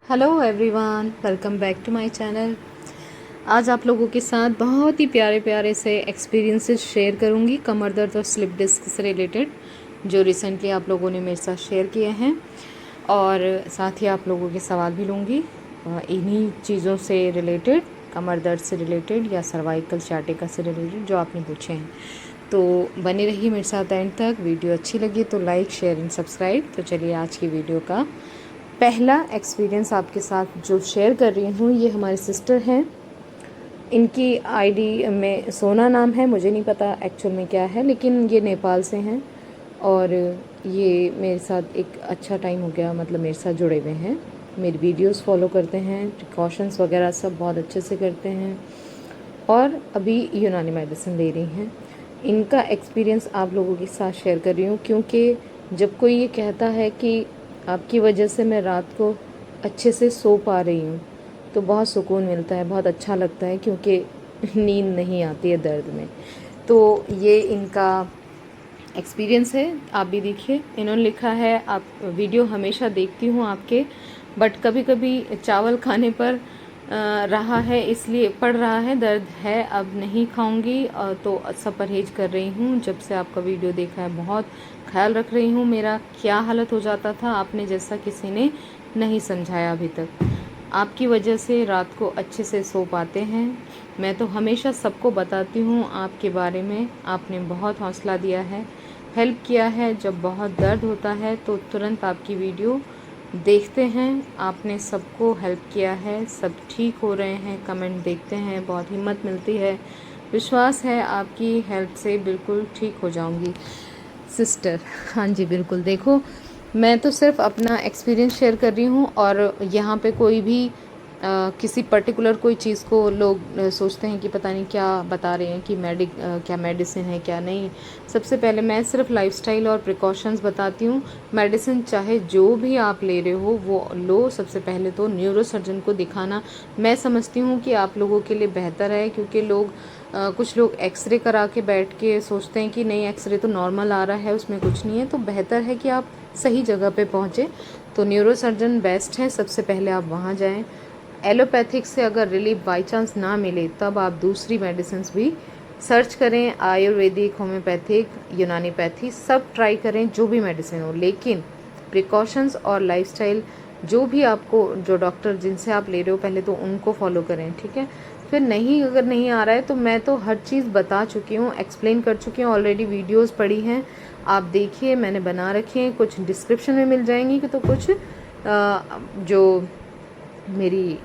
Hello everyone, welcome back to my channel. आज आप लोगों के साथ बहुत ही प्यारे प्यारे से एक्सपीरियंसेस शेयर करूंगी कमर दर्द और स्लिप डिस्क से रिलेटेड, जो रिसेंटली आप लोगों ने मेरे साथ शेयर किए हैं। और साथ ही आप लोगों के सवाल भी लूँगी इन्हीं चीज़ों से रिलेटेड, कमर दर्द से रिलेटेड या सर्वाइकल सियाटिका से रिलेटेड जो आपने पूछे हैं। तो बने रहिए मेरे साथ एंड तक। वीडियो अच्छी लगी तो लाइक, शेयर एंड सब्सक्राइब। तो चलिए आज की वीडियो का पहला एक्सपीरियंस आपके साथ जो शेयर कर रही हूँ, ये हमारे सिस्टर हैं। इनकी आईडी में सोना नाम है, मुझे नहीं पता एक्चुअल में क्या है, लेकिन ये नेपाल से हैं और ये मेरे साथ एक अच्छा टाइम हो गया, मतलब मेरे साथ जुड़े हुए हैं, मेरी वीडियोस फॉलो करते हैं, प्रिकॉशंस वगैरह सब बहुत अच्छे से करते हैं और अभी यूनानी मेडिसिन ले रही हैं। इनका एक्सपीरियंस आप लोगों के साथ शेयर कर रही हूँ क्योंकि जब कोई ये कहता है कि आपकी वजह से मैं रात को अच्छे से सो पा रही हूँ तो बहुत सुकून मिलता है, बहुत अच्छा लगता है, क्योंकि नींद नहीं आती है दर्द में। तो ये इनका एक्सपीरियंस है, आप भी देखिए। इन्होंने लिखा है, आप वीडियो हमेशा देखती हूँ आपके, बट कभी कभी चावल खाने पर रहा है, इसलिए पड़ रहा है, दर्द है, अब नहीं खाऊंगी तो सब परहेज कर रही हूँ। जब से आपका वीडियो देखा है बहुत ख्याल रख रही हूँ। मेरा क्या हालत हो जाता था आपने जैसा किसी ने नहीं समझाया अभी तक। आपकी वजह से रात को अच्छे से सो पाते हैं। मैं तो हमेशा सबको बताती हूँ आपके बारे में, आपने बहुत हौसला दिया है, हेल्प किया है। जब बहुत दर्द होता है तो तुरंत आपकी वीडियो देखते हैं, आपने सबको हेल्प किया है, सब ठीक हो रहे हैं, कमेंट देखते हैं, बहुत हिम्मत मिलती है। विश्वास है आपकी हेल्प से बिल्कुल ठीक हो जाऊंगी सिस्टर। हाँ जी बिल्कुल। देखो, मैं तो सिर्फ अपना एक्सपीरियंस शेयर कर रही हूँ और यहाँ पे कोई भी किसी पर्टिकुलर कोई चीज़ को लोग सोचते हैं कि पता नहीं क्या बता रहे हैं कि क्या मेडिसिन है क्या नहीं। सबसे पहले मैं सिर्फ लाइफस्टाइल और प्रिकॉशंस बताती हूँ। मेडिसिन चाहे जो भी आप ले रहे हो वो लो, सबसे पहले तो न्यूरो सर्जन को दिखाना मैं समझती हूँ कि आप लोगों के लिए बेहतर है, क्योंकि कुछ लोग एक्सरे करा के बैठ के सोचते हैं कि नहीं एक्सरे तो नॉर्मल आ रहा है, उसमें कुछ नहीं है। तो बेहतर है कि आप सही जगह पे पहुँचे, तो न्यूरो सर्जन बेस्ट है, सबसे पहले आप वहाँ जाएं। एलोपैथिक से अगर रिलीफ बाई चांस ना मिले तब आप दूसरी मेडिसिन भी सर्च करें, आयुर्वेदिक, होम्योपैथिक, यूनानीपैथी सब ट्राई करें, जो भी मेडिसिन हो। लेकिन प्रिकॉशंस और लाइफस्टाइल जो भी आपको, जो डॉक्टर जिनसे आप ले रहे हो पहले तो उनको फॉलो करें, ठीक है। फिर नहीं, अगर नहीं आ रहा है तो मैं तो हर चीज़ बता चुकी हूँ, एक्सप्लेन कर चुकी हूँ, ऑलरेडी वीडियोस पड़ी हैं, आप देखिए, मैंने बना रखी हैं, कुछ डिस्क्रिप्शन में मिल जाएंगी कि तो कुछ जो मेरी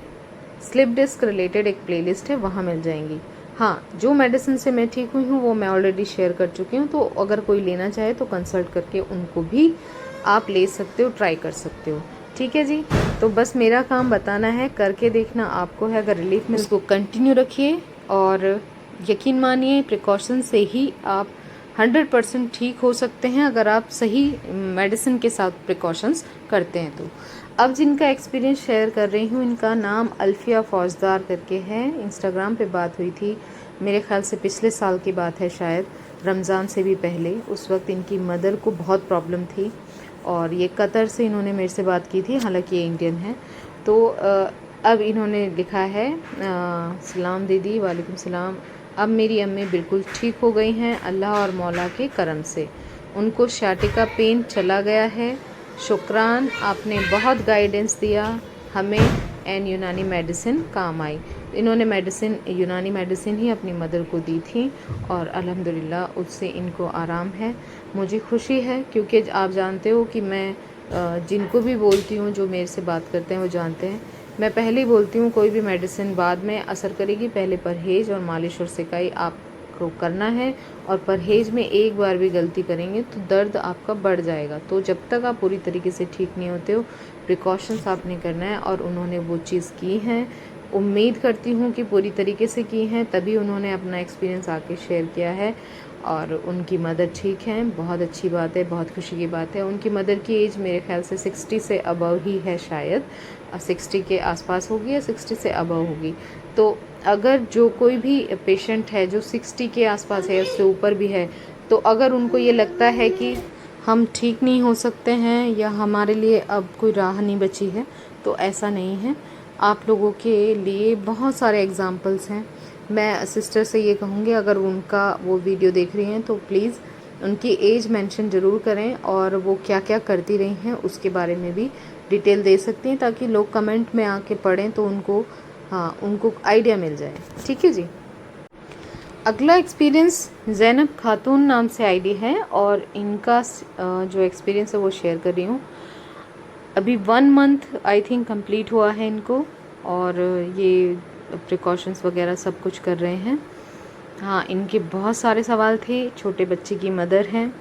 स्लिप डिस्क रिलेटेड एक प्लेलिस्ट है वहाँ मिल जाएंगी। हाँ, जो मेडिसिन से मैं ठीक हुई हूँ वो मैं ऑलरेडी शेयर कर चुकी हूँ, तो अगर कोई लेना चाहे तो कंसल्ट करके उनको भी आप ले सकते हो, ट्राई कर सकते हो, ठीक है जी। तो बस मेरा काम बताना है, करके देखना आपको है, अगर रिलीफ में उसको कंटिन्यू रखिए और यकीन मानिए प्रिकॉशन से ही आप 100% ठीक हो सकते हैं, अगर आप सही मेडिसिन के साथ प्रिकॉशंस करते हैं तो। अब जिनका एक्सपीरियंस शेयर कर रही हूँ, इनका नाम अल्फिया फौजदार करके है। इंस्टाग्राम पे बात हुई थी, मेरे ख्याल से पिछले साल की बात है, शायद रमज़ान से भी पहले। उस वक्त इनकी मदर को बहुत प्रॉब्लम थी और ये कतर से इन्होंने मेरे से बात की थी, हालांकि ये इंडियन है। तो अब इन्होंने लिखा है, सलाम दीदी, वालेकुम सलाम। अब मेरी अम्मी बिल्कुल ठीक हो गई हैं अल्लाह और मौला के करम से, उनको शाटिका पेन चला गया है। शुक्रान, आपने बहुत गाइडेंस दिया हमें एंड यूनानी मेडिसिन काम आई। इन्होंने मेडिसिन, यूनानी मेडिसिन ही अपनी मदर को दी थी और अल्हम्दुलिल्लाह उससे इनको आराम है। मुझे खुशी है, क्योंकि आप जानते हो कि मैं जिनको भी बोलती हूँ, जो मेरे से बात करते हैं वो जानते हैं, मैं पहले ही बोलती हूँ कोई भी मेडिसिन बाद में असर करेगी, पहले परहेज़ और मालिश और सिकाई आपको करना है। और परहेज़ में एक बार भी गलती करेंगे तो दर्द आपका बढ़ जाएगा। तो जब तक आप पूरी तरीके से ठीक नहीं होते हो, प्रिकॉशंस आपने करना है और उन्होंने वो चीज़ की हैं। उम्मीद करती हूँ कि पूरी तरीके से की हैं, तभी उन्होंने अपना एक्सपीरियंस आके शेयर किया है और उनकी मदर ठीक हैं। बहुत अच्छी बात है, बहुत खुशी की बात है। उनकी मदर की एज मेरे ख्याल से 60 से अबव ही है, शायद 60 के आसपास होगी या 60 से अबव होगी। तो अगर जो कोई भी पेशेंट है जो 60 के आसपास है, उससे ऊपर भी है, तो अगर उनको ये लगता है कि हम ठीक नहीं हो सकते हैं या हमारे लिए अब कोई राह नहीं बची है, तो ऐसा नहीं है। आप लोगों के लिए बहुत सारे एग्ज़ाम्पल्स हैं। मैं सिस्टर से ये कहूँगी, अगर उनका वो वीडियो देख रही हैं तो प्लीज़ उनकी एज मेंशन ज़रूर करें और वो क्या क्या करती रही हैं उसके बारे में भी डिटेल दे सकती हैं, ताकि लोग कमेंट में आके पढ़ें तो उनको उनको आइडिया मिल जाए। ठीक है जी। अगला एक्सपीरियंस ज़ैनब खातून नाम से आईडी है और इनका जो एक्सपीरियंस है वो शेयर कर रही हूँ। अभी 1 मंथ आई थिंक कंप्लीट हुआ है इनको, और ये प्रिकॉशंस वगैरह सब कुछ कर रहे हैं। हाँ, इनके बहुत सारे सवाल थे, छोटे बच्चे की मदर हैं,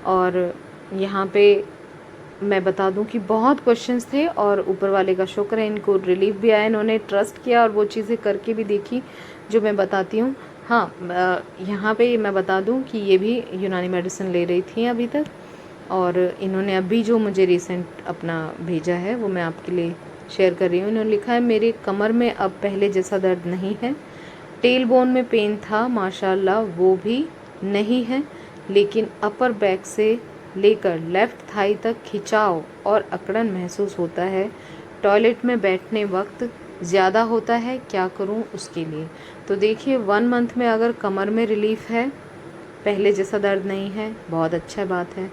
और यहाँ पे मैं बता दूं कि बहुत क्वेश्चंस थे, और ऊपर वाले का शुक्र है इनको रिलीफ भी आया, इन्होंने ट्रस्ट किया और वो चीज़ें करके भी देखी जो मैं बताती हूँ। हाँ, यहाँ पे मैं बता दूं कि ये भी यूनानी मेडिसिन ले रही थी अभी तक, और इन्होंने अभी जो मुझे रिसेंट अपना भेजा है वो मैं आपके लिए शेयर कर रही हूँ। इन्होंने लिखा है, मेरे कमर में अब पहले जैसा दर्द नहीं है, टेल बोन में पेन था माशाल्लाह वो भी नहीं है, लेकिन अपर बैक से लेकर लेफ़्ट थाई तक खिंचाव और अकड़न महसूस होता है। टॉयलेट में बैठने वक्त ज़्यादा होता है, क्या करूं उसके लिए? तो देखिए 1 मंथ में अगर कमर में रिलीफ है, पहले जैसा दर्द नहीं है, बहुत अच्छा बात है।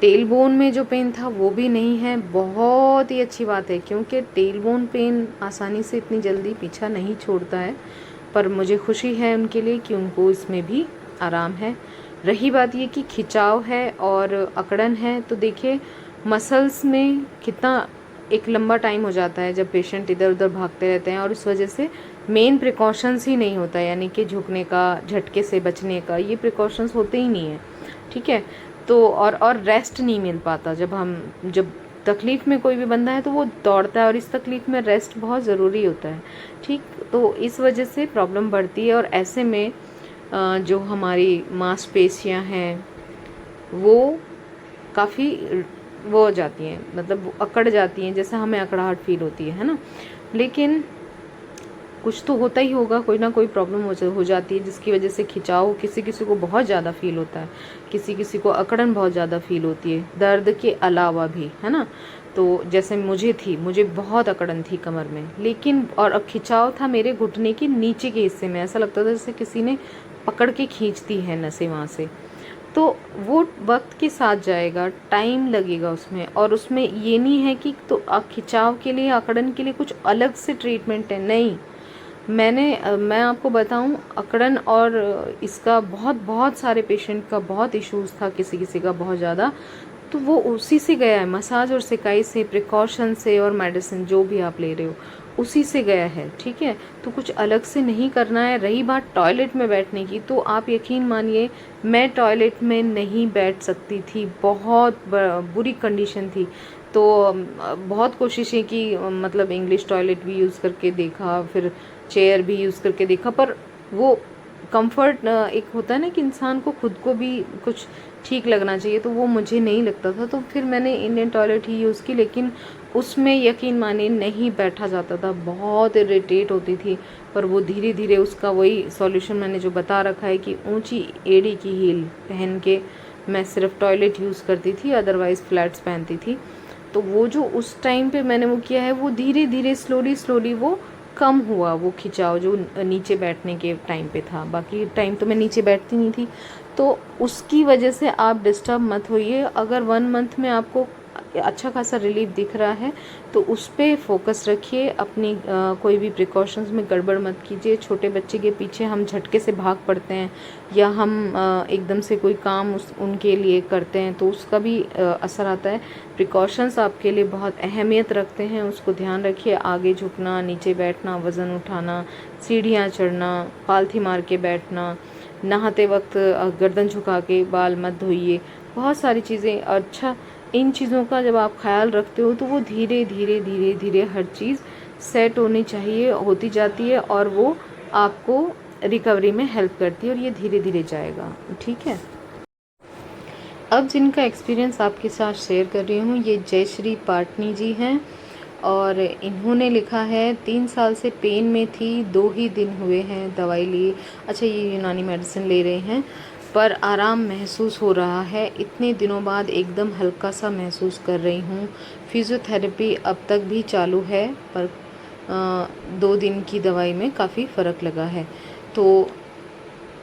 टेल बोन में जो पेन था वो भी नहीं है, बहुत ही अच्छी बात है, क्योंकि टेल बोन पेन आसानी से इतनी जल्दी पीछा नहीं छोड़ता है। पर मुझे खुशी है उनके लिए कि उनको इसमें भी आराम है। रही बात ये कि खिंचाव है और अकड़न है, तो देखिए मसल्स में कितना एक लंबा टाइम हो जाता है जब पेशेंट इधर उधर भागते रहते हैं, और इस वजह से मेन प्रिकॉशंस ही नहीं होता, यानी कि झुकने का, झटके से बचने का, ये प्रिकॉशंस होते ही नहीं है। ठीक है, तो और रेस्ट नहीं मिल पाता। जब तकलीफ़ में कोई भी बंदा है तो वो दौड़ता है, और इस तकलीफ़ में रेस्ट बहुत ज़रूरी होता है। ठीक, तो इस वजह से प्रॉब्लम बढ़ती है, और ऐसे में जो हमारी मांसपेशियां हैं वो काफ़ी वो हो जाती हैं, मतलब वो अकड़ जाती हैं, जैसे हमें अकड़ाहट फील होती है ना। लेकिन कुछ तो होता ही होगा, कोई ना कोई प्रॉब्लम हो जाती है जिसकी वजह से खिंचाव किसी किसी को बहुत ज़्यादा फील होता है, किसी किसी को अकड़न बहुत ज़्यादा फील होती है, दर्द के अलावा भी, है ना। तो जैसे मुझे बहुत अकड़न थी कमर में, लेकिन और अब खिंचाव था मेरे घुटने के नीचे के हिस्से में, ऐसा लगता था जैसे किसी ने पकड़ के खींचती है नसें वहाँ से। तो वो वक्त के साथ जाएगा, टाइम लगेगा उसमें, और उसमें ये नहीं है कि तो खिंचाव के लिए, अकड़न के लिए कुछ अलग से ट्रीटमेंट है, नहीं। मैं आपको बताऊं, अकड़न और इसका बहुत सारे पेशेंट का बहुत इश्यूज था, किसी किसी का बहुत ज़्यादा, तो वो उसी से गया है, मसाज और सिकाई से, प्रिकॉशन से, और मेडिसिन जो भी आप ले रहे हो उसी से गया है। ठीक है, तो कुछ अलग से नहीं करना है। रही बात टॉयलेट में बैठने की, तो आप यकीन मानिए मैं टॉयलेट में नहीं बैठ सकती थी, बहुत बुरी कंडीशन थी। तो बहुत कोशिशें की, मतलब इंग्लिश टॉयलेट भी यूज़ करके देखा, फिर चेयर भी यूज़ करके देखा, पर वो कंफर्ट एक होता है ना कि इंसान को खुद को भी कुछ ठीक लगना चाहिए, तो वो मुझे नहीं लगता था। तो फिर मैंने इंडियन टॉयलेट ही यूज़ की, लेकिन उसमें यकीन मानिए नहीं बैठा जाता था, बहुत इरिटेट होती थी। पर वो धीरे धीरे उसका वही सॉल्यूशन मैंने जो बता रखा है कि ऊंची एड़ी की हील पहन के मैं सिर्फ टॉयलेट यूज़ करती थी, अदरवाइज़ फ्लैट्स पहनती थी। तो वो जो उस टाइम पे मैंने वो किया है, वो धीरे धीरे स्लोली वो कम हुआ, वो खिंचाव जो नीचे बैठने के टाइम पे था। बाकी टाइम तो मैं नीचे बैठती नहीं थी, तो उसकी वजह से आप डिस्टर्ब मत होइए। अगर 1 मंथ में आपको अच्छा खासा रिलीफ दिख रहा है तो उस पर फोकस रखिए, अपनी कोई भी प्रिकॉशंस में गड़बड़ मत कीजिए। छोटे बच्चे के पीछे हम झटके से भाग पड़ते हैं, या हम एकदम से कोई काम उनके लिए करते हैं तो उसका भी असर आता है। प्रिकॉशंस आपके लिए बहुत अहमियत रखते हैं, उसको ध्यान रखिए। आगे झुकना, नीचे बैठना, वज़न उठाना, सीढ़ियाँ चढ़ना, पालथी मार के बैठना, नहाते वक्त गर्दन झुका के बाल मत धोइए, बहुत सारी चीज़ें। अच्छा, इन चीज़ों का जब आप ख्याल रखते हो तो वो धीरे धीरे हर चीज़ सेट होती जाती है, और वो आपको रिकवरी में हेल्प करती है, और ये धीरे धीरे जाएगा। ठीक है, अब जिनका एक्सपीरियंस आपके साथ शेयर कर रही हूँ, ये जयश्री पाटनी जी हैं, और इन्होंने लिखा है 3 साल से पेन में थी, 2 ही दिन हुए हैं दवाई ली। अच्छा, ये यूनानी मेडिसिन ले रहे हैं। पर आराम महसूस हो रहा है। इतने दिनों बाद एकदम हल्का सा महसूस कर रही हूँ। फिज़ियोथेरेपी अब तक भी चालू है, पर 2 दिन की दवाई में काफ़ी फ़र्क लगा है। तो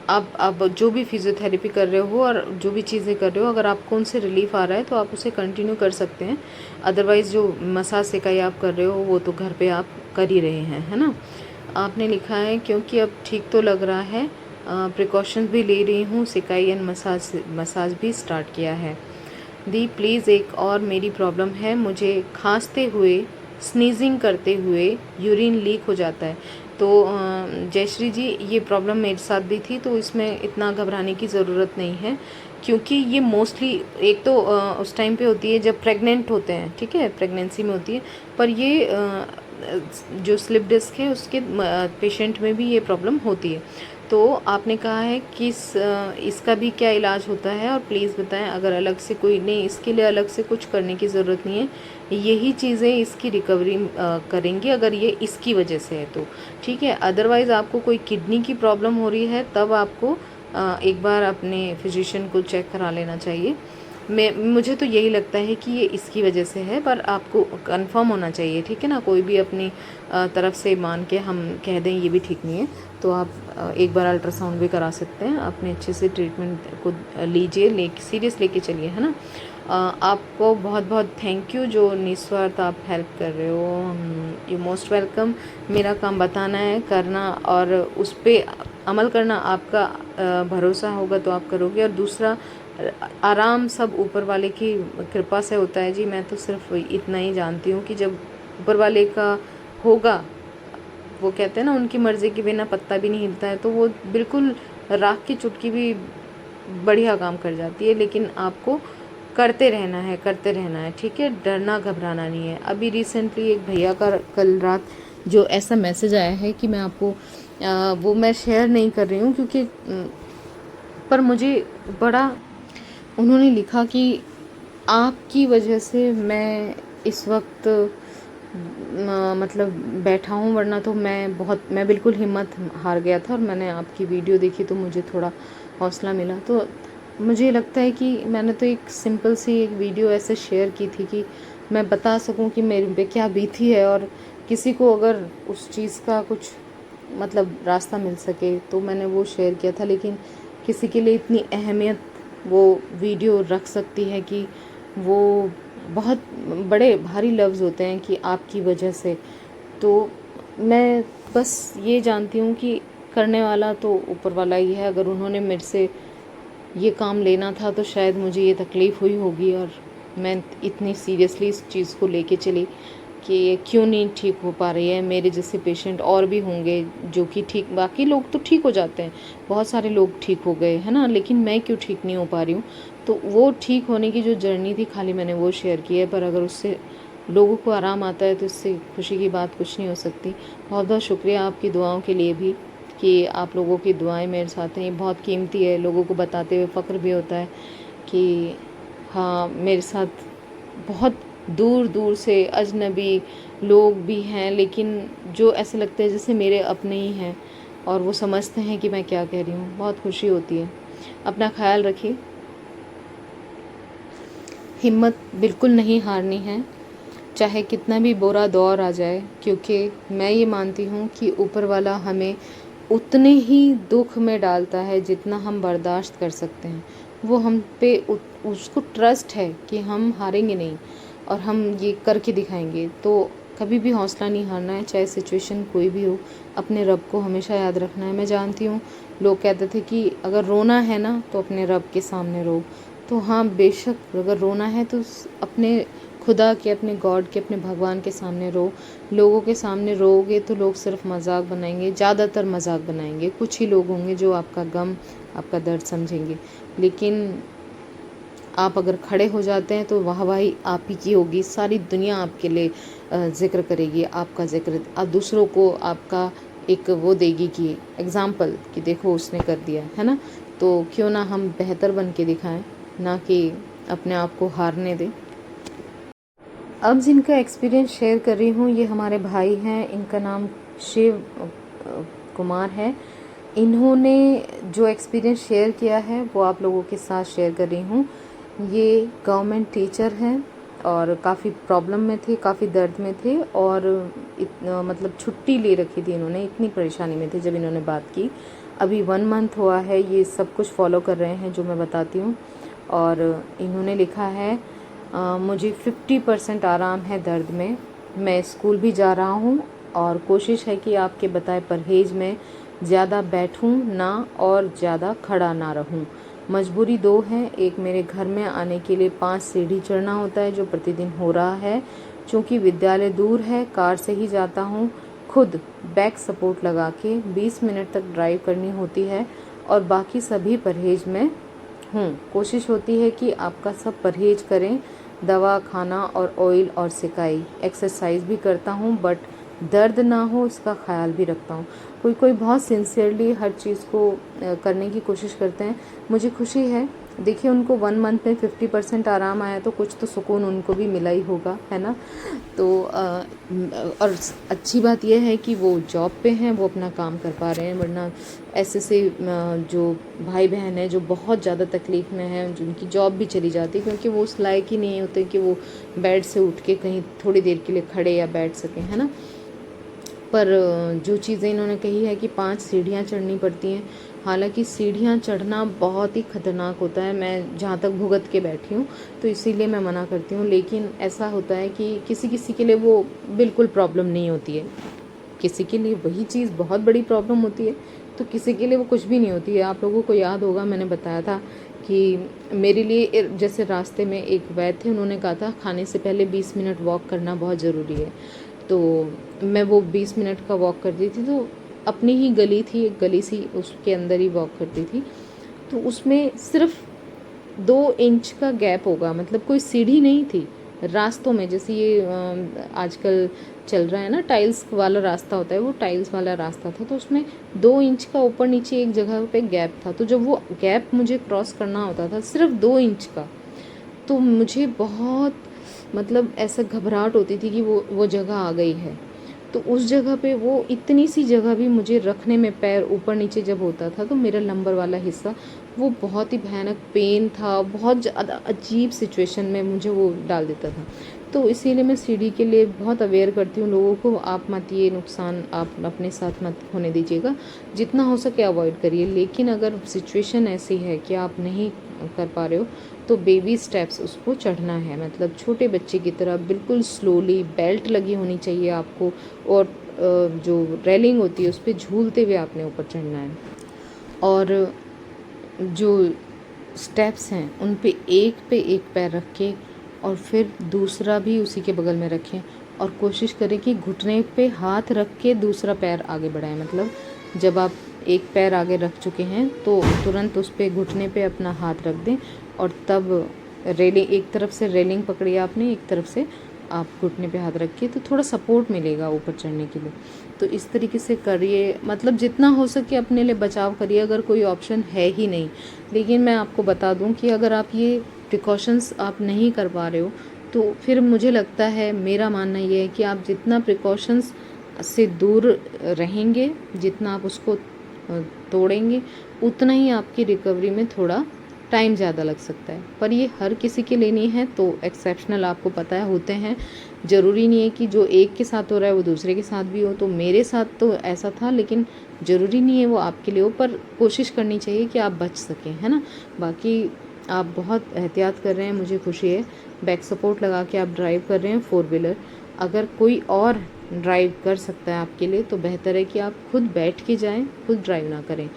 आप जो भी फिज़ियोथेरेपी कर रहे हो और जो भी चीज़ें कर रहे हो, अगर आपको उनसे रिलीफ़ आ रहा है तो आप उसे कंटिन्यू कर सकते हैं। अदरवाइज़ जो मसाज सेकाई आप कर रहे हो वो तो घर पे आप कर ही रहे हैं, है ना। आपने लिखा है क्योंकि अब ठीक तो लग रहा है, प्रिकॉशंस भी ले रही हूँ, सेकाई एंड मसाज भी स्टार्ट किया है। दी प्लीज़ एक और मेरी प्रॉब्लम है, मुझे खांसते हुए, स्नीजिंग करते हुए यूरिन लीक हो जाता है। तो जयश्री जी, ये प्रॉब्लम मेरे साथ भी थी, तो इसमें इतना घबराने की ज़रूरत नहीं है, क्योंकि ये मोस्टली एक तो उस टाइम पे होती है जब प्रेग्नेंट होते हैं, ठीक है, प्रेगनेंसी में होती है। पर ये जो स्लिप डिस्क है उसके पेशेंट में भी ये प्रॉब्लम होती है। तो आपने कहा है कि इसका भी क्या इलाज होता है, और प्लीज़ बताएं। अगर अलग से कोई नहीं, इसके लिए अलग से कुछ करने की ज़रूरत नहीं है, यही चीज़ें इसकी रिकवरी करेंगी अगर ये इसकी वजह से है तो, ठीक है। अदरवाइज़ आपको कोई किडनी की प्रॉब्लम हो रही है तब आपको एक बार अपने फिजिशियन को चेक करा लेना चाहिए। मुझे तो यही लगता है कि ये इसकी वजह से है, पर आपको कंफर्म होना चाहिए, ठीक है ना। कोई भी अपनी तरफ से मान के हम कह दें ये भी ठीक नहीं है, तो आप एक बार अल्ट्रासाउंड भी करा सकते हैं। अपने अच्छे से ट्रीटमेंट को लीजिए, सीरियस लेके चलिए, है ना। आपको बहुत बहुत थैंक यू, जो निस्वार्थ आप हेल्प कर रहे हो। You most welcome. मेरा काम बताना है, करना, और उस पर अमल करना आपका भरोसा होगा तो आप करोगे। और दूसरा, आराम सब ऊपर वाले की कृपा से होता है जी। मैं तो सिर्फ इतना ही जानती हूँ कि जब ऊपर वाले का होगा, वो कहते हैं ना, उनकी मर्ज़ी के बिना पत्ता भी नहीं हिलता है, तो वो बिल्कुल राख की चुटकी भी बढ़िया काम कर जाती है। लेकिन आपको करते रहना है, करते रहना है, ठीक है। डरना घबराना नहीं है। अभी रिसेंटली एक भैया का कल रात जो ऐसा मैसेज आया है कि मैं आपको वो मैं शेयर नहीं कर रही हूँ, क्योंकि पर मुझे बड़ा, उन्होंने लिखा कि आपकी वजह से मैं इस वक्त मतलब बैठा हूँ, वरना तो मैं बिल्कुल हिम्मत हार गया था। और मैंने आपकी वीडियो देखी तो मुझे थोड़ा हौसला मिला। तो मुझे लगता है कि मैंने तो एक सिंपल सी एक वीडियो ऐसे शेयर की थी कि मैं बता सकूं कि मेरे पे क्या बीती है, और किसी को अगर उस चीज़ का कुछ मतलब रास्ता मिल सके, तो मैंने वो शेयर किया था। लेकिन किसी के लिए इतनी अहमियत वो वीडियो रख सकती है कि वो बहुत बड़े भारी लफ्ज़ होते हैं कि आपकी वजह से। तो मैं बस ये जानती हूँ कि करने वाला तो ऊपर वाला ही है। अगर उन्होंने मेरे से ये काम लेना था तो शायद मुझे ये तकलीफ़ हुई होगी, और मैं इतनी सीरियसली इस चीज़ को लेके चली कि ये क्यों नहीं ठीक हो पा रही है। मेरे जैसे पेशेंट और भी होंगे जो कि ठीक, बाकी लोग तो ठीक हो जाते हैं, बहुत सारे लोग ठीक हो गए, है ना, लेकिन मैं क्यों ठीक नहीं हो पा रही हूँ। तो वो ठीक होने की जो जर्नी थी, खाली मैंने वो शेयर की है। पर अगर उससे लोगों को आराम आता है तो इससे खुशी की बात कुछ नहीं हो सकती। बहुत बहुत शुक्रिया आपकी दुआओं के लिए भी, कि आप लोगों की दुआएं मेरे साथ हैं, ये बहुत कीमती है। लोगों को बताते हुए फ़ख्र भी होता है कि हाँ, मेरे साथ बहुत दूर दूर से अजनबी लोग भी हैं, लेकिन जो ऐसे लगते हैं जैसे मेरे अपने ही हैं, और वो समझते हैं कि मैं क्या कह रही हूँ। बहुत खुशी होती है। अपना ख्याल रखिए, हिम्मत बिल्कुल नहीं हारनी है, चाहे कितना भी बुरा दौर आ जाए, क्योंकि मैं ये मानती हूँ कि ऊपर वाला हमें उतने ही दुख में डालता है जितना हम बर्दाश्त कर सकते हैं। वो हम पे उसको ट्रस्ट है कि हम हारेंगे नहीं, और हम ये करके दिखाएंगे। तो कभी भी हौसला नहीं हारना है, चाहे सिचुएशन कोई भी हो। अपने रब को हमेशा याद रखना है। मैं जानती हूँ लोग कहते थे कि अगर रोना है ना तो अपने रब के सामने रो। तो हाँ, बेशक अगर रोना है तो अपने खुदा के, अपने गॉड के, अपने भगवान के सामने रो। लोगों के सामने रोओगे तो लोग सिर्फ मजाक बनाएंगे, ज़्यादातर मजाक बनाएंगे। कुछ ही लोग होंगे जो आपका गम, आपका दर्द समझेंगे। लेकिन आप अगर खड़े हो जाते हैं तो वाहवाही आप ही की होगी। सारी दुनिया आपके लिए ज़िक्र करेगी, आपका ज़िक्र दूसरों को आपका एक वो देगी कि एग्ज़ाम्पल, कि देखो उसने कर दिया, है ना। तो क्यों ना हम बेहतर बन के दिखाएं, ना कि अपने आप को हारने दें। अब जिनका एक्सपीरियंस शेयर कर रही हूँ, ये हमारे भाई हैं। इनका नाम शिव कुमार है। इन्होंने जो एक्सपीरियंस शेयर किया है वो आप लोगों के साथ शेयर कर रही हूँ। ये गवर्नमेंट टीचर हैं और काफ़ी प्रॉब्लम में थे, काफ़ी दर्द में थे और मतलब छुट्टी ले रखी थी इन्होंने, इतनी परेशानी में थे जब इन्होंने बात की। अभी 1 मंथ हुआ है ये सब कुछ फॉलो कर रहे हैं जो मैं बताती हूँ। और इन्होंने लिखा है मुझे 50% आराम है दर्द में, मैं स्कूल भी जा रहा हूँ और कोशिश है कि आपके बताए परहेज में ज़्यादा बैठूं ना और ज़्यादा खड़ा ना रहूं। मजबूरी 2 है, एक मेरे घर में आने के लिए 5 सीढ़ी चढ़ना होता है जो प्रतिदिन हो रहा है। चूँकि विद्यालय दूर है, कार से ही जाता हूँ। खुद बैक सपोर्ट लगा के 20 मिनट तक ड्राइव करनी होती है और बाकी सभी परहेज में हूँ। कोशिश होती है कि आपका सब परहेज करें, दवा खाना और ऑयल और सिकाई। एक्सरसाइज भी करता हूँ बट दर्द ना हो इसका ख्याल भी रखता हूँ। कोई कोई बहुत सिंसियरली हर चीज़ को करने की कोशिश करते हैं। मुझे खुशी है, देखिए उनको 1 मंथ में 50% आराम आया तो कुछ तो सुकून उनको भी मिला ही होगा, है ना। तो और अच्छी बात यह है कि वो जॉब पे हैं, वो अपना काम कर पा रहे हैं, वरना ऐसे से जो भाई बहन है जो बहुत ज़्यादा तकलीफ़ में हैं, जिनकी जॉब भी चली जाती है क्योंकि वो उस लायक ही नहीं होते कि वो बेड से उठ के कहीं थोड़ी देर के लिए खड़े या बैठ सकें, है ना। पर जो चीज़ें इन्होंने कही है कि 5 सीढ़ियाँ चढ़नी पड़ती हैं, हालांकि सीढ़ियाँ चढ़ना बहुत ही ख़तरनाक होता है। मैं जहाँ तक भुगत के बैठी हूँ तो इसीलिए मैं मना करती हूँ, लेकिन ऐसा होता है कि किसी किसी के लिए वो बिल्कुल प्रॉब्लम नहीं होती है, किसी के लिए वही चीज़ बहुत बड़ी प्रॉब्लम होती है, तो किसी के लिए वो कुछ भी नहीं होती है। आप लोगों को याद होगा मैंने बताया था कि मेरे लिए जैसे रास्ते में एक वैद्य थे, उन्होंने कहा था खाने से पहले 20 मिनट वॉक करना बहुत ज़रूरी है। तो मैं वो 20 मिनट का वॉक करती थी, तो अपनी ही गली थी, एक गली सी, उसके अंदर ही वॉक करती थी। तो उसमें सिर्फ 2 इंच का गैप होगा, मतलब कोई सीढ़ी नहीं थी रास्तों में। जैसे ये आजकल चल रहा है ना, टाइल्स वाला रास्ता होता है, वो टाइल्स वाला रास्ता था, तो उसमें 2 इंच का ऊपर नीचे एक जगह पे गैप था। तो जब वो गैप मुझे क्रॉस करना होता था सिर्फ 2 इंच का, तो मुझे बहुत मतलब ऐसा घबराहट होती थी कि वो जगह आ गई है। तो उस जगह पे वो इतनी सी जगह भी मुझे रखने में, पैर ऊपर नीचे जब होता था तो मेरा लंबर वाला हिस्सा वो बहुत ही भयानक पेन था, बहुत ज़्यादा अजीब सिचुएशन में मुझे वो डाल देता था। तो इसीलिए मैं सीढ़ी के लिए बहुत अवेयर करती हूँ लोगों को, आप मत ये नुकसान आप अपने साथ मत होने दीजिएगा, जितना हो सके अवॉइड करिए। लेकिन अगर सिचुएशन ऐसी है कि आप नहीं कर पा रहे हो तो बेबी स्टेप्स उसको चढ़ना है, मतलब छोटे बच्चे की तरह बिल्कुल स्लोली। बेल्ट लगी होनी चाहिए आपको और जो रेलिंग होती है उस पर झूलते हुए आपने ऊपर चढ़ना है। और जो स्टेप्स हैं उन पे एक पैर रख के और फिर दूसरा भी उसी के बगल में रखें और कोशिश करें कि घुटने पे हाथ रख के दूसरा पैर आगे बढ़ाएं। मतलब जब आप एक पैर आगे रख चुके हैं तो तुरंत उस पे घुटने पे अपना हाथ रख दें और तब रेलिंग, एक तरफ से रेलिंग पकड़ी आपने, एक तरफ से आप घुटने पे हाथ रखिए तो थोड़ा सपोर्ट मिलेगा ऊपर चढ़ने के लिए। तो इस तरीके से करिए, मतलब जितना हो सके अपने लिए बचाव करिए अगर कोई ऑप्शन है ही नहीं। लेकिन मैं आपको बता दूं कि अगर आप ये प्रिकॉशंस आप नहीं कर पा रहे हो तो फिर मुझे लगता है, मेरा मानना ये है कि आप जितना प्रिकॉशंस से दूर रहेंगे, जितना आप उसको तोड़ेंगे, उतना ही आपकी रिकवरी में थोड़ा टाइम ज़्यादा लग सकता है। पर ये हर किसी के लिए नहीं है, तो एक्सेप्शनल आपको पता है होते हैं। ज़रूरी नहीं है कि जो एक के साथ हो रहा है वो दूसरे के साथ भी हो। तो मेरे साथ तो ऐसा था, लेकिन ज़रूरी नहीं है वो आपके लिए हो, पर कोशिश करनी चाहिए कि आप बच सकें, है ना। बाकी आप बहुत एहतियात कर रहे हैं, मुझे खुशी है। बैक सपोर्ट लगा के आप ड्राइव कर रहे हैं 4 व्हीलर। अगर कोई और ड्राइव कर सकता है आपके लिए तो बेहतर है कि आप खुद बैठ के जाएं, खुद ड्राइव ना करें।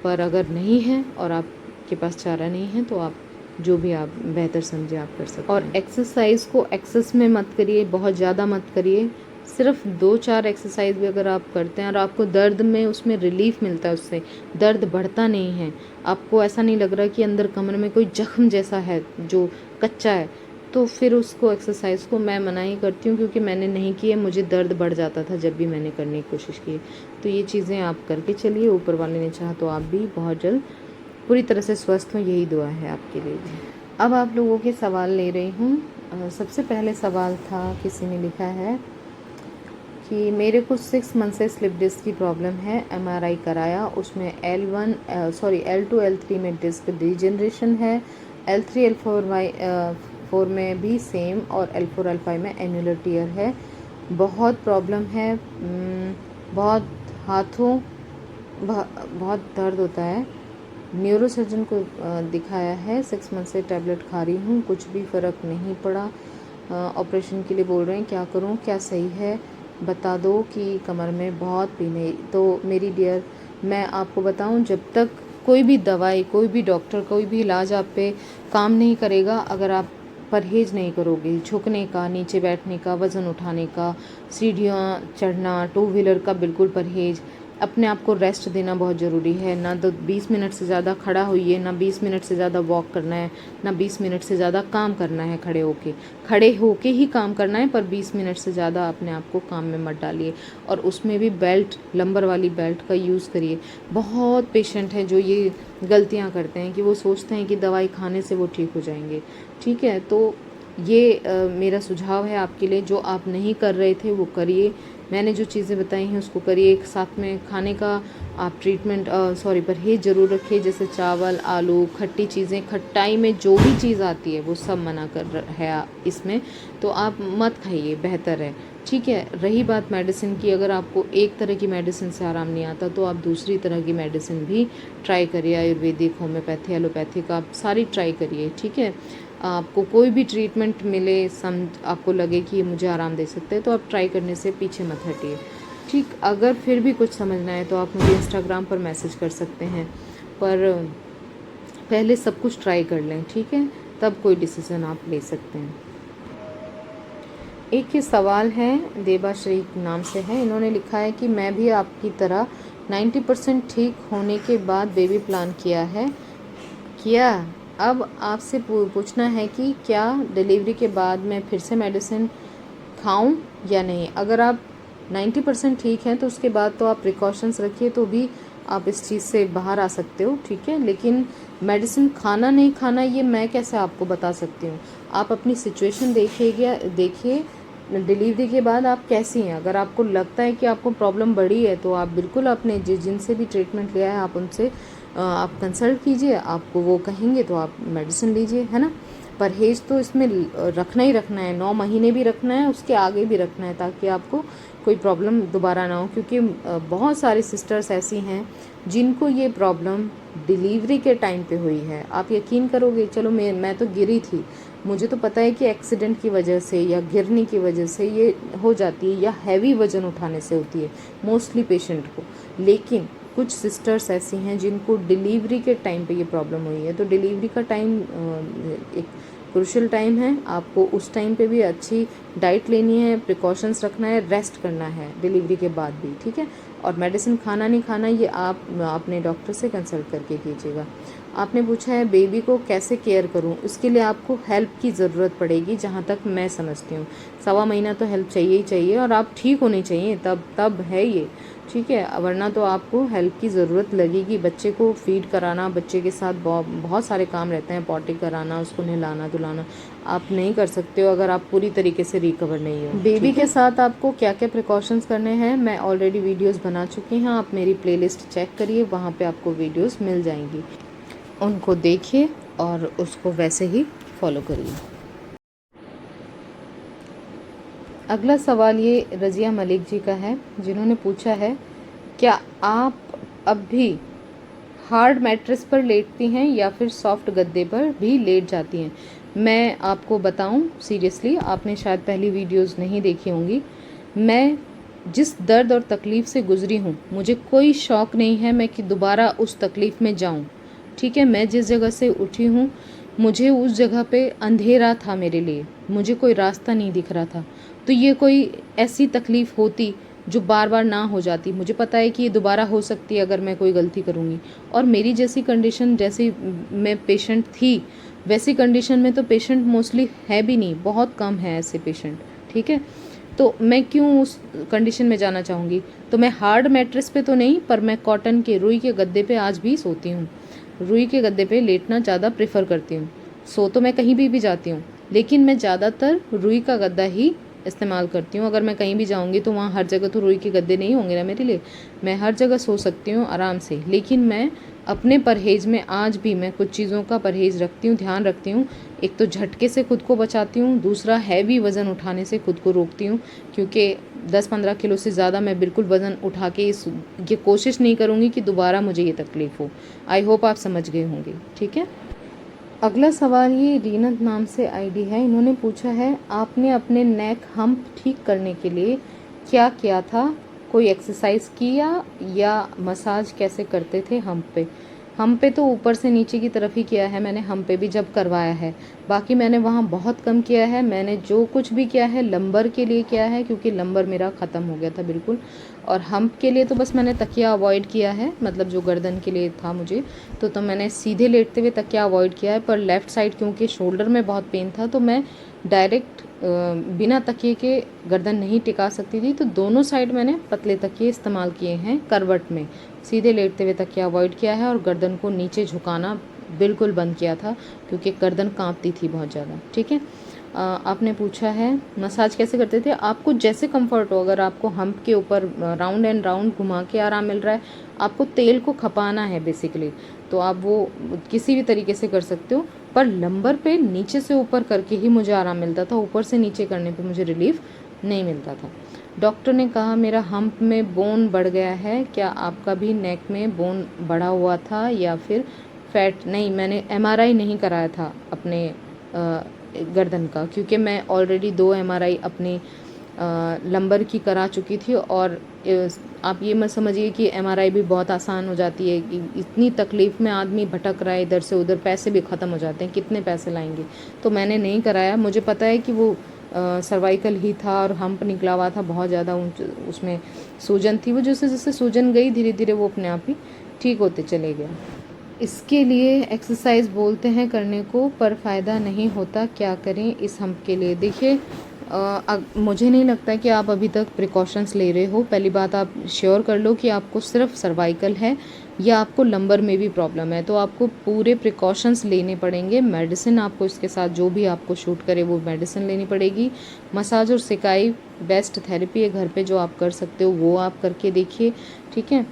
पर अगर नहीं है और आपके पास चारा नहीं है तो आप जो भी आप बेहतर समझे आप कर सकते हैं। और एक्सरसाइज को एक्सेस में मत करिए, बहुत ज़्यादा मत करिए। सिर्फ 2-4 एक्सरसाइज भी अगर आप करते हैं और आपको दर्द में उसमें रिलीफ मिलता है, उससे दर्द बढ़ता नहीं है, आपको ऐसा नहीं लग रहा कि अंदर कमर में कोई जख्म जैसा है जो कच्चा है, तो फिर उसको एक्सरसाइज को मैं मना ही करती हूँ, क्योंकि मैंने नहीं की है, मुझे दर्द बढ़ जाता था जब भी मैंने करने की कोशिश की। तो ये चीज़ें आप करके चलिए, ऊपर वाले ने चाहा तो आप भी बहुत जल्द पूरी तरह से स्वस्थ हो, यही दुआ है आपके लिए भी। अब आप लोगों के सवाल ले रही हूँ। सबसे पहले सवाल था, किसी ने लिखा है कि मेरे को 6 मंथ से स्लिप डिस्क की प्रॉब्लम है। एमआरआई कराया, उसमें L2 L3 में डिस्क डिजेनरेशन है, L3 L4 में भी सेम, और L4 L5 में एन्युलर टियर है। बहुत प्रॉब्लम है, बहुत हाथों बहुत दर्द होता है। न्यूरोसर्जन को दिखाया है, 6 मंथ से टैबलेट खा रही हूँ, कुछ भी फ़र्क नहीं पड़ा। ऑपरेशन के लिए बोल रहे हैं, क्या करूँ, क्या सही है बता दो कि कमर में बहुत पेन है। तो मेरी डियर, मैं आपको बताऊँ, जब तक कोई भी दवाई, कोई भी डॉक्टर, कोई भी इलाज आप पे काम नहीं करेगा, अगर आप परहेज़ नहीं करोगे, झुकने का, नीचे बैठने का, वज़न उठाने का, सीढ़ियाँ चढ़ना, टू व्हीलर का बिल्कुल परहेज़, अपने आप को रेस्ट देना बहुत ज़रूरी है। ना तो 20 मिनट से ज़्यादा खड़ा होइए, ना 20 मिनट से ज़्यादा वॉक करना है, ना 20 मिनट से ज़्यादा काम करना है खड़े होके ही काम करना है, पर 20 मिनट से ज़्यादा अपने आप को काम में मत डालिए। और उसमें भी बेल्ट, लंबर वाली बेल्ट का यूज़ करिए। बहुत पेशेंट हैं जो ये गलतियाँ करते हैं कि वो सोचते हैं कि दवाई खाने से वो ठीक हो जाएंगे। ठीक है, तो ये मेरा सुझाव है आपके लिए, जो आप नहीं कर रहे थे वो करिए। मैंने जो चीज़ें बताई हैं उसको करिए। एक साथ में खाने का आप परहेज़ ज़रूर रखिए, जैसे चावल, आलू, खट्टी चीज़ें, खट्टाई में जो भी चीज़ आती है वो सब मना कर है इसमें, तो आप मत खाइए, बेहतर है। ठीक है, रही बात मेडिसिन की, अगर आपको एक तरह की मेडिसिन से आराम नहीं आता तो आप दूसरी तरह की मेडिसिन भी ट्राई करिए। आयुर्वेदिक, होम्योपैथी, एलोपैथिक, आप सारी ट्राई करिए। ठीक है, आपको कोई भी ट्रीटमेंट मिले, आपको लगे कि ये मुझे आराम दे सकते हैं, तो आप ट्राई करने से पीछे मत हटिए। ठीक, अगर फिर भी कुछ समझना है तो आप मुझे इंस्टाग्राम पर मैसेज कर सकते हैं, पर पहले सब कुछ ट्राई कर लें। ठीक है, तब कोई डिसीज़न आप ले सकते हैं। एक ये सवाल है, देवाश्री नाम से है, इन्होंने लिखा है कि मैं भी आपकी तरह 90% ठीक होने के बाद बेबी प्लान किया अब आपसे पूछना है कि क्या डिलीवरी के बाद मैं फिर से मेडिसिन खाऊं या नहीं। अगर आप 90% ठीक हैं तो उसके बाद तो आप प्रिकॉशंस रखिए, तो भी आप इस चीज़ से बाहर आ सकते हो। ठीक है, लेकिन मेडिसिन खाना नहीं खाना ये मैं कैसे आपको बता सकती हूँ। आप अपनी सिचुएशन देखिए डिलीवरी के बाद आप कैसी हैं। अगर आपको लगता है कि आपको प्रॉब्लम बढ़ी है तो आप बिल्कुल अपने जिनसे भी ट्रीटमेंट लिया है आप उनसे आप कंसल्ट कीजिए, आपको वो कहेंगे तो आप मेडिसिन लीजिए, है ना। परहेज़ तो इसमें रखना ही रखना है, 9 महीने भी रखना है, उसके आगे भी रखना है, ताकि आपको कोई प्रॉब्लम दोबारा ना हो। क्योंकि बहुत सारी सिस्टर्स ऐसी हैं जिनको ये प्रॉब्लम डिलीवरी के टाइम पे हुई है। आप यकीन करोगे, चलो मैं तो गिरी थी, मुझे तो पता है कि एक्सीडेंट की वजह से या गिरने की वजह से ये हो जाती है, या हैवी वज़न उठाने से होती है मोस्टली पेशेंट को। लेकिन कुछ सिस्टर्स ऐसी हैं जिनको डिलीवरी के टाइम पे ये प्रॉब्लम हुई है। तो डिलीवरी का टाइम एक क्रूशियल टाइम है, आपको उस टाइम पे भी अच्छी डाइट लेनी है, प्रिकॉशंस रखना है, रेस्ट करना है डिलीवरी के बाद भी। ठीक है, और मेडिसिन खाना नहीं खाना ये आप अपने डॉक्टर से कंसल्ट करके कीजिएगा। आपने पूछा है बेबी को कैसे केयर करूं, उसके लिए आपको हेल्प की ज़रूरत पड़ेगी। जहां तक मैं समझती हूँ 1.25 महीना तो हेल्प चाहिए ही चाहिए, और आप ठीक होने चाहिए तब है ये। ठीक है, वरना तो आपको हेल्प की ज़रूरत लगेगी। बच्चे को फीड कराना, बच्चे के साथ बहुत सारे काम रहते हैं, पॉटी कराना, उसको नहलाना धुलाना, आप नहीं कर सकते हो अगर आप पूरी तरीके से रिकवर नहीं हो। बेबी के साथ आपको क्या क्या प्रिकॉशंस करने हैं मैं ऑलरेडी वीडियोस बना चुकी हैं, आप मेरी प्लेलिस्ट चेक करिए, वहाँ पे आपको वीडियोस मिल जाएंगी, उनको देखिए और उसको वैसे ही फॉलो करिए। अगला सवाल ये रज़िया मलिक जी का है, जिन्होंने पूछा है क्या आप अब भी हार्ड मैट्रेस पर लेटती हैं या फिर सॉफ्ट गद्दे पर भी लेट जाती हैं। मैं आपको बताऊं, सीरियसली आपने शायद पहली वीडियोस नहीं देखी होंगी। मैं जिस दर्द और तकलीफ़ से गुजरी हूँ, मुझे कोई शौक़ नहीं है मैं कि दोबारा उस तकलीफ़ में जाऊँ। ठीक है, मैं जिस जगह से उठी हूँ, मुझे उस जगह पे अंधेरा था, मेरे लिए मुझे कोई रास्ता नहीं दिख रहा था। तो ये कोई ऐसी तकलीफ़ होती जो बार बार ना हो जाती। मुझे पता है कि ये दोबारा हो सकती है अगर मैं कोई गलती करूँगी। और मेरी जैसी कंडीशन, जैसी मैं पेशेंट थी वैसी कंडीशन में तो पेशेंट मोस्टली है भी नहीं, बहुत कम है ऐसे पेशेंट। ठीक है, तो मैं क्यों उस कंडीशन में जाना चाहूँगी। तो मैं हार्ड मैट्रेस पे तो नहीं, पर मैं कॉटन के, रुई के गद्दे पे आज भी सोती हूँ। रुई के गद्दे पे लेटना ज़्यादा प्रेफर करती हूँ। सो तो मैं कहीं भी जाती हूँ, लेकिन मैं ज़्यादातर रुई का गद्दा ही इस्तेमाल करती हूँ। अगर मैं कहीं भी जाऊँगी तो वहाँ हर जगह तो रुई के गद्दे नहीं होंगे ना मेरे लिए, मैं हर जगह सो सकती हूँ आराम से। लेकिन मैं अपने परहेज़ में आज भी मैं कुछ चीज़ों का परहेज़ रखती हूँ, ध्यान रखती हूँ। एक तो झटके से खुद को बचाती हूँ, दूसरा हैवी वज़न उठाने से खुद को रोकती हूँ, क्योंकि 10-15 किलो से ज़्यादा मैं बिल्कुल वज़न उठा के ये कोशिश नहीं करूँगी कि दोबारा मुझे ये तकलीफ़ हो। आई होप आप समझ गए होंगे, ठीक है। अगला सवाल ये रीनत नाम से आईडी है, इन्होंने पूछा है आपने अपने नेक हम्प ठीक करने के लिए क्या किया था, कोई एक्सरसाइज किया या मसाज कैसे करते थे हम पे तो ऊपर से नीचे की तरफ ही किया है मैंने, हम पे भी जब करवाया है। बाकी मैंने वहाँ बहुत कम किया है। मैंने जो कुछ भी किया है लंबर के लिए किया है, क्योंकि लंबर मेरा ख़त्म हो गया था बिल्कुल। और हम्प के लिए तो बस मैंने तकिया अवॉइड किया है, मतलब जो गर्दन के लिए था मुझे तो मैंने सीधे लेटते हुए तकिया अवॉइड किया है। पर लेफ़्ट साइड क्योंकि शोल्डर में बहुत पेन था तो मैं डायरेक्ट बिना तकिए के गर्दन नहीं टिका सकती थी, तो दोनों साइड मैंने पतले तकिए इस्तेमाल किए हैं करवट में। सीधे लेटते हुए तकिया अवॉइड किया है और गर्दन को नीचे झुकाना बिल्कुल बंद किया था, क्योंकि गर्दन कांपती थी बहुत ज़्यादा, ठीक है। आपने पूछा है मसाज कैसे करते थे, आपको जैसे कंफर्ट हो। अगर आपको हम्प के ऊपर राउंड एंड राउंड घुमा के आराम मिल रहा है, आपको तेल को खपाना है बेसिकली, तो आप वो किसी भी तरीके से कर सकते हो। पर लंबर पे नीचे से ऊपर करके ही मुझे आराम मिलता था, ऊपर से नीचे करने पे मुझे रिलीफ नहीं मिलता था। डॉक्टर ने कहा मेरा हम्प में बोन बढ़ गया है, क्या आपका भी नेक में बोन बढ़ा हुआ था या फिर फैट? नहीं, मैंने एमआरआई नहीं कराया था अपने गर्दन का, क्योंकि मैं ऑलरेडी 2 एमआरआई अपनी लंबर की करा चुकी थी। और आप ये मत समझिए कि एमआरआई भी बहुत आसान हो जाती है, कि इतनी तकलीफ़ में आदमी भटक रहा है इधर से उधर, पैसे भी ख़त्म हो जाते हैं, कितने पैसे लाएंगे। तो मैंने नहीं कराया। मुझे पता है कि वो सर्वाइकल ही था और हम्प निकला हुआ था बहुत ज़्यादा, उसमें सूजन थी। वो जैसे जैसे सूजन गई धीरे धीरे वो अपने आप ही ठीक होते चले गया। इसके लिए एक्सरसाइज बोलते हैं करने को, पर फ़ायदा नहीं होता, क्या करें इस हम्प के लिए? देखिए मुझे नहीं लगता कि आप अभी तक प्रिकॉशंस ले रहे हो। पहली बात आप श्योर कर लो कि आपको सिर्फ सर्वाइकल है या आपको लंबर में भी प्रॉब्लम है, तो आपको पूरे प्रिकॉशंस लेने पड़ेंगे। मेडिसिन आपको इसके साथ जो भी आपको शूट करे वो मेडिसिन लेनी पड़ेगी। मसाज और सिकाई बेस्ट थेरेपी है घर पे जो आप कर सकते हो, वो आप करके देखिए, ठीक है।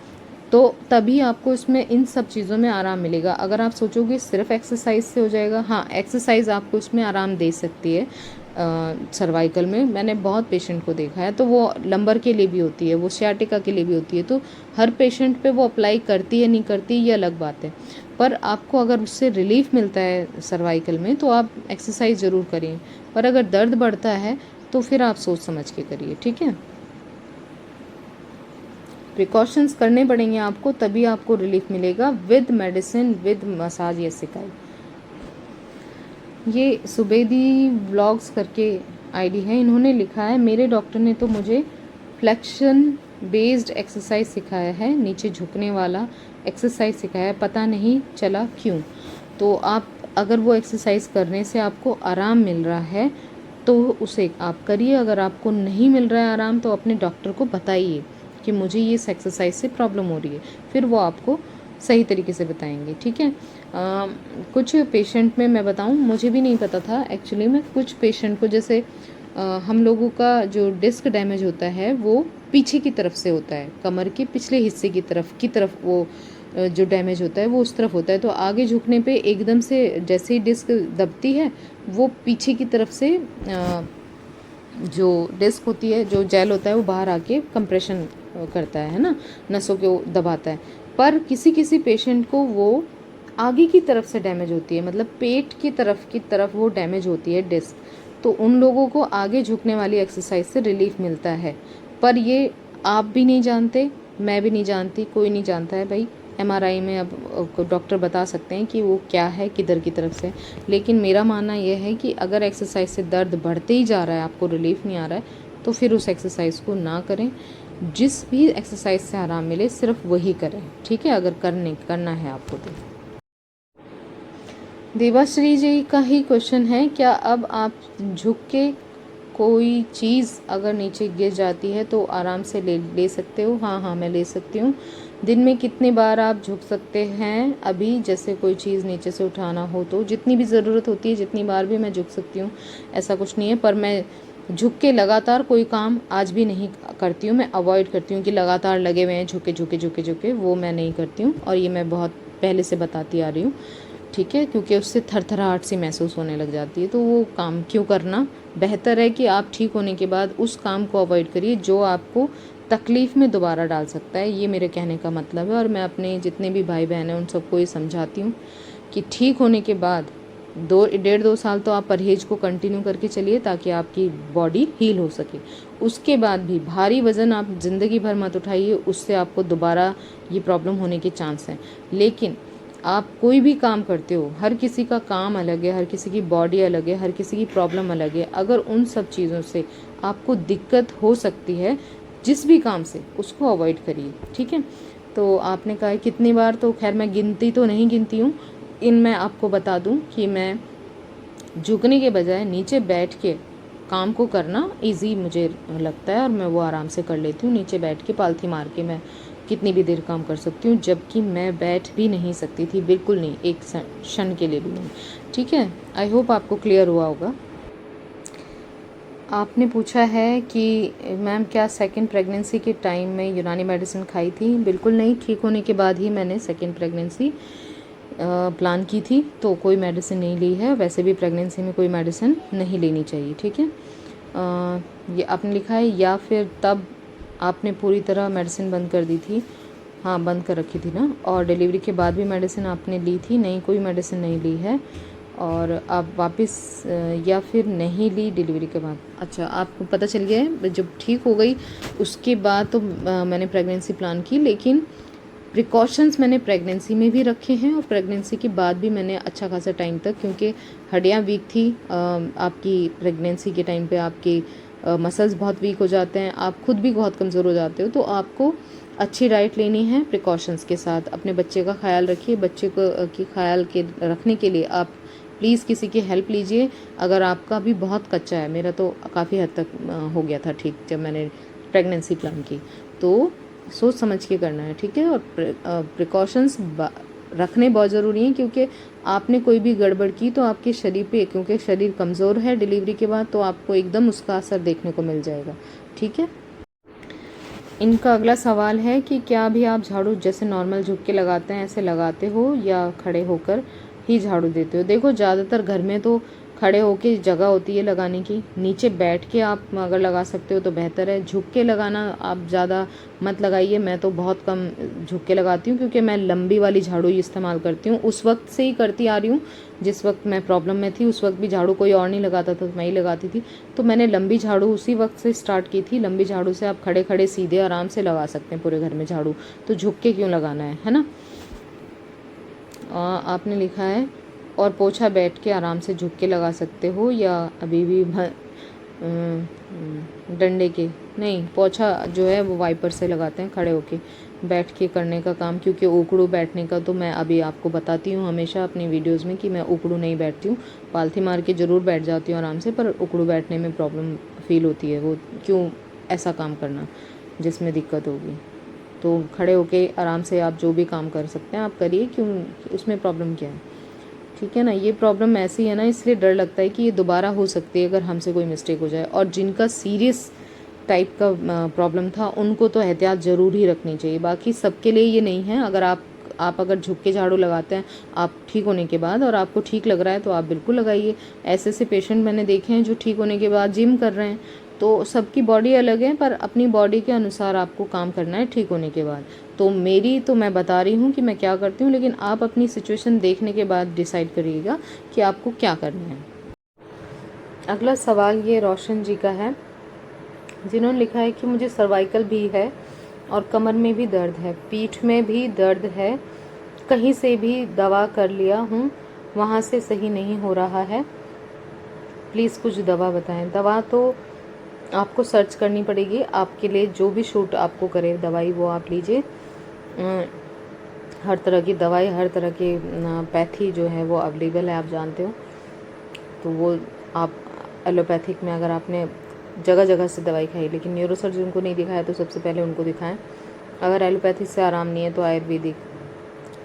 तो तभी आपको इसमें इन सब चीज़ों में आराम मिलेगा। अगर आप सोचोगे सिर्फ एक्सरसाइज से हो जाएगा, हाँ एक्सरसाइज आपको इसमें आराम दे सकती है। सर्वाइकल में मैंने बहुत पेशेंट को देखा है, तो वो लंबर के लिए भी होती है, वो सियाटिका के लिए भी होती है, तो हर पेशेंट पे वो अप्लाई करती है नहीं करती ये अलग बात है। पर आपको अगर उससे रिलीफ मिलता है सर्वाइकल में तो आप एक्सरसाइज ज़रूर करिए। पर अगर दर्द बढ़ता है तो फिर आप सोच समझ के करिए, ठीक है। प्रिकॉशंस करने पड़ेंगे आपको, तभी आपको रिलीफ मिलेगा, विद मेडिसिन विद मसाज या सिकाई। ये सुबेदी व्लॉग्स करके आईडी है, इन्होंने लिखा है मेरे डॉक्टर ने तो मुझे फ्लेक्शन बेस्ड एक्सरसाइज सिखाया है, नीचे झुकने वाला एक्सरसाइज सिखाया है, पता नहीं चला क्यों। तो आप अगर वो एक्सरसाइज करने से आपको आराम मिल रहा है तो उसे आप करिए। अगर आपको नहीं मिल रहा है आराम तो अपने डॉक्टर को बताइए कि मुझे ये इस एक्सरसाइज से प्रॉब्लम हो रही है, फिर वो आपको सही तरीके से बताएंगे, ठीक है। कुछ पेशेंट में मैं बताऊं, मुझे भी नहीं पता था एक्चुअली में। कुछ पेशेंट को जैसे हम लोगों का जो डिस्क डैमेज होता है वो पीछे की तरफ से होता है, कमर के पिछले हिस्से की तरफ वो जो डैमेज होता है वो उस तरफ होता है। तो आगे झुकने पे एकदम से जैसे ही डिस्क दबती है वो पीछे की तरफ से जो डिस्क होती है, जो जेल होता है वो बाहर आके कंप्रेशन करता है ना, नसों को दबाता है। पर किसी किसी पेशेंट को वो आगे की तरफ से डैमेज होती है, मतलब पेट की तरफ वो डैमेज होती है डिस्क, तो उन लोगों को आगे झुकने वाली एक्सरसाइज से रिलीफ मिलता है। पर ये आप भी नहीं जानते, मैं भी नहीं जानती, कोई नहीं जानता है भाई। एमआरआई में अब डॉक्टर बता सकते हैं कि वो क्या है, किधर की तरफ से। लेकिन मेरा मानना यह है कि अगर एक्सरसाइज से दर्द बढ़ते ही जा रहा है, आपको रिलीफ नहीं आ रहा है, तो फिर उस एक्सरसाइज को ना करें। जिस भी एक्सरसाइज से आराम मिले सिर्फ वही करें, ठीक है, अगर करना है आपको तो। देवाश्री जी का ही क्वेश्चन है, क्या अब आप झुक के कोई चीज़ अगर नीचे गिर जाती है तो आराम से ले सकते हो? हाँ, मैं ले सकती हूँ। दिन में कितनी बार आप झुक सकते हैं? अभी जैसे कोई चीज़ नीचे से उठाना हो तो जितनी भी ज़रूरत होती है, जितनी बार भी मैं झुक सकती हूँ, ऐसा कुछ नहीं है। पर मैं झुक के लगातार कोई काम आज भी नहीं करती हूँ। मैं अवॉइड करती हूँ कि लगातार लगे हुए हैं झुके झुके झुके झुके, वो मैं नहीं करती हूँ और ये मैं बहुत पहले से बताती आ रही हूँ, ठीक है, क्योंकि उससे थरथराहट सी महसूस होने लग जाती है। तो वो काम क्यों करना, बेहतर है कि आप ठीक होने के बाद उस काम को अवॉइड करिए जो आपको तकलीफ़ में दोबारा डाल सकता है। ये मेरे कहने का मतलब है और मैं अपने जितने भी भाई बहन हैं उन सबको ये समझाती हूँ कि ठीक होने के बाद 2 साल तो आप परहेज को कंटिन्यू करके चलिए ताकि आपकी बॉडी हील हो सके। उसके बाद भी भारी वज़न आप ज़िंदगी भर मत उठाइए, उससे आपको दोबारा ये प्रॉब्लम होने के चांस हैं। लेकिन आप कोई भी काम करते हो, हर किसी का काम अलग है, हर किसी की बॉडी अलग है, हर किसी की प्रॉब्लम अलग है। अगर उन सब चीज़ों से आपको दिक्कत हो सकती है जिस भी काम से, उसको अवॉइड करिए, ठीक है। तो आपने कहा है कितनी बार, तो खैर मैं गिनती तो नहीं गिनती हूँ। मैं आपको बता दूँ कि मैं झुकने के बजाय नीचे बैठ के काम को करना इजी मुझे लगता है और मैं वो आराम से कर लेती हूँ। नीचे बैठ के पालथी मार के मैं कितनी भी देर काम कर सकती हूँ, जबकि मैं बैठ भी नहीं सकती थी, बिल्कुल नहीं, एक क्षण के लिए भी नहीं, ठीक है। आई होप आपको क्लियर हुआ होगा। आपने पूछा है कि मैम क्या सेकंड प्रेगनेंसी के टाइम में यूनानी मेडिसिन खाई थी? बिल्कुल नहीं, ठीक होने के बाद ही मैंने सेकंड प्रेगनेंसी प्लान की थी, तो कोई मेडिसिन नहीं ली है। वैसे भी प्रेगनेंसी में कोई मेडिसिन नहीं लेनी चाहिए, ठीक है। ये आपने लिखा है या फिर तब आपने पूरी तरह मेडिसिन बंद कर दी थी? हाँ, बंद कर रखी थी ना। और डिलीवरी के बाद भी मेडिसिन आपने ली थी? नहीं, कोई मेडिसिन नहीं ली है। और आप वापस या फिर नहीं ली डिलीवरी के बाद? अच्छा, आपको पता चल गया है, जब ठीक हो गई उसके बाद तो मैंने प्रेगनेंसी प्लान की, लेकिन प्रिकॉशंस मैंने प्रेगनेंसी में भी रखे हैं और प्रेगनेंसी के बाद भी मैंने अच्छा खासा टाइम तक, क्योंकि हड्डियाँ वीक थी आपकी प्रेगनेंसी के टाइम पे, आपके मसल्स बहुत वीक हो जाते हैं, आप खुद भी बहुत कमज़ोर हो जाते हो, तो आपको अच्छी डाइट लेनी है प्रिकॉशंस के साथ। अपने बच्चे का ख्याल रखिए, बच्चे को की ख्याल के रखने के लिए आप प्लीज़ किसी की हेल्प लीजिए। अगर आपका भी बहुत कच्चा है, मेरा तो काफ़ी हद तक हो गया था ठीक जब मैंने प्रेगनेंसी प्लान की, तो सोच समझ के करना है, ठीक है। और प्रिकॉशंस रखने बहुत ज़रूरी हैं, क्योंकि आपने कोई भी गड़बड़ की तो आपके शरीर पे, क्योंकि शरीर कमज़ोर है डिलीवरी के बाद, तो आपको एकदम उसका असर देखने को मिल जाएगा, ठीक है। इनका अगला सवाल है कि क्या अभी आप झाड़ू जैसे नॉर्मल झुक के लगाते हैं ऐसे लगाते हो या खड़े होकर ही झाड़ू देते हो? देखो, ज़्यादातर घर में तो खड़े होके जगह होती है लगाने की, नीचे बैठ के आप अगर लगा सकते हो तो बेहतर है। झुक के लगाना आप ज़्यादा मत लगाइए, मैं तो बहुत कम झुक के लगाती हूँ, क्योंकि मैं लंबी वाली झाड़ू ही इस्तेमाल करती हूँ। उस वक्त से ही करती आ रही हूँ, जिस वक्त मैं प्रॉब्लम में थी उस वक्त भी झाड़ू कोई और नहीं लगाता था, तो मैं ही लगाती थी। तो मैंने लंबी झाड़ू उसी वक्त से स्टार्ट की थी। लंबी झाड़ू से आप खड़े खड़े सीधे आराम से लगा सकते हैं पूरे घर में झाड़ू, तो झुक के क्यों लगाना है ना। आपने लिखा है और पोछा बैठ के आराम से झुक के लगा सकते हो या अभी भी डंडे के? नहीं, पोछा जो है वो वाइपर से लगाते हैं खड़े होके। बैठ के करने का काम, क्योंकि उकड़ू बैठने का तो मैं अभी आपको बताती हूँ हमेशा अपनी वीडियोस में कि मैं उकड़ू नहीं बैठती हूँ। पालथी मार के ज़रूर बैठ जाती हूँ आराम से, पर उकड़ू बैठने में प्रॉब्लम फील होती है। वो क्यों ऐसा काम करना जिसमें दिक्कत होगी? तो खड़े होके आराम से आप जो भी काम कर सकते हैं आप करिए, क्यों, उसमें प्रॉब्लम क्या है, ठीक है ना। ये प्रॉब्लम ऐसी है ना, इसलिए डर लगता है कि ये दोबारा हो सकती है अगर हमसे कोई मिस्टेक हो जाए। और जिनका सीरियस टाइप का प्रॉब्लम था उनको तो एहतियात ज़रूर ही रखनी चाहिए, बाकी सबके लिए ये नहीं है। अगर आप अगर झुक के झाड़ू लगाते हैं आप ठीक होने के बाद और आपको ठीक लग रहा है तो आप बिल्कुल लगाइए। ऐसे ऐसे पेशेंट मैंने देखे हैं जो ठीक होने के बाद जिम कर रहे हैं। तो सबकी बॉडी अलग है, पर अपनी बॉडी के अनुसार आपको काम करना है ठीक होने के बाद। तो मैं बता रही हूँ कि मैं क्या करती हूँ, लेकिन आप अपनी सिचुएशन देखने के बाद डिसाइड करिएगा कि आपको क्या करना है। अगला सवाल ये रोशन जी का है, जिन्होंने लिखा है कि मुझे सर्वाइकल भी है और कमर में भी दर्द है, पीठ में भी दर्द है, कहीं से भी दवा कर लिया हूँ, वहाँ से सही नहीं हो रहा है, प्लीज़ कुछ दवा बताएं। दवा तो आपको सर्च करनी पड़ेगी, आपके लिए जो भी शूट आपको करे दवाई वो आप लीजिए। हर तरह की दवाई, हर तरह की पैथी जो है वो अवेलेबल है, आप जानते हो। तो वो आप एलोपैथिक में अगर आपने जगह जगह से दवाई खाई, लेकिन न्यूरोसर्जन को नहीं दिखाया तो सबसे पहले उनको दिखाएं। अगर एलोपैथी से आराम नहीं है तो आयुर्वेदिक,